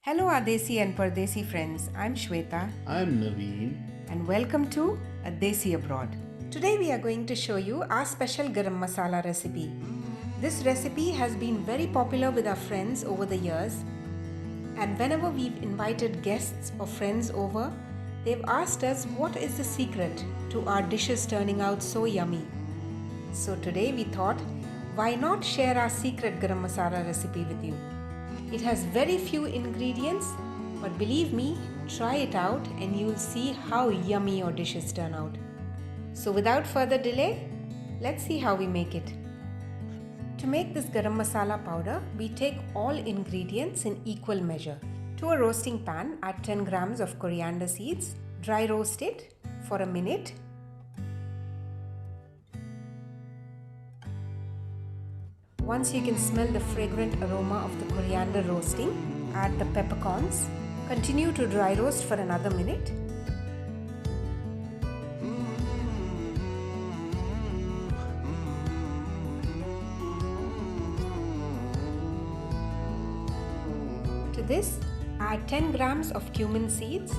Hello our Desi and Pardesi friends, I'm Shweta I'm Naveen. and welcome to A Desi Abroad. Today we are going to show you our special Garam Masala recipe. This recipe has been very popular with our friends over the years, and whenever we've invited guests or friends over, they've asked us what is the secret to our dishes turning out so yummy. So today we thought, why not share our secret Garam Masala recipe with you? It has very few ingredients, but believe me, try it out and you'll see how yummy your dishes turn out. So without further delay, let's see how we make it. To make this garam masala powder, we take all ingredients in equal measure. To a roasting pan, add 10 grams of coriander seeds, dry roast it for a minute. Once you can smell the fragrant aroma of the coriander roasting, add the peppercorns. Continue to dry roast for another minute. To this, add 10 grams of cumin seeds.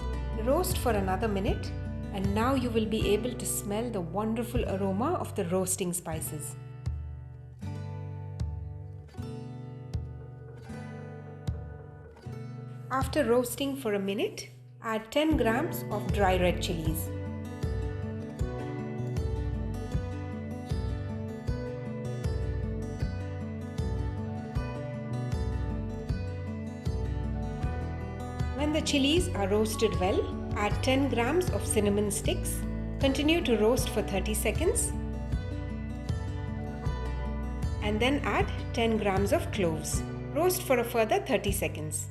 Roast for another minute, and now you will be able to smell the wonderful aroma of the roasting spices. After roasting for a minute, add 10 grams of dry red chillies. When the chilies are roasted well, add 10 grams of cinnamon sticks. Continue to roast for 30 seconds. And then add 10 grams of cloves. Roast for a further 30 seconds.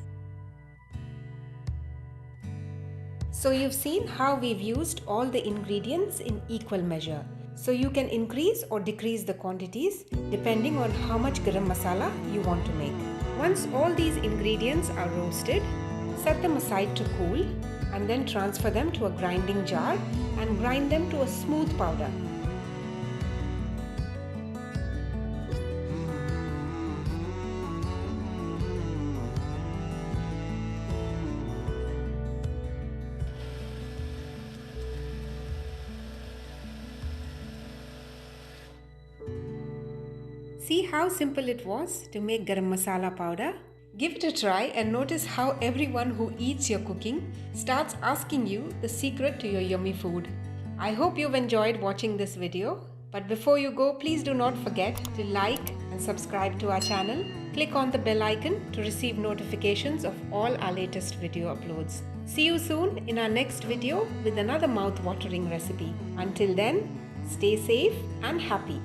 So you've seen how we've used all the ingredients in equal measure. So you can increase or decrease the quantities depending on how much garam masala you want to make. Once all these ingredients are roasted, set them aside to cool and then transfer them to a grinding jar and grind them to a smooth powder. See how simple it was to make garam masala powder? Give it a try and notice how everyone who eats your cooking starts asking you the secret to your yummy food. I hope you've enjoyed watching this video, but before you go, please do not forget to like and subscribe to our channel. Click on the bell icon to receive notifications of all our latest video uploads. See you soon in our next video with another mouth-watering recipe. Until then, stay safe and happy.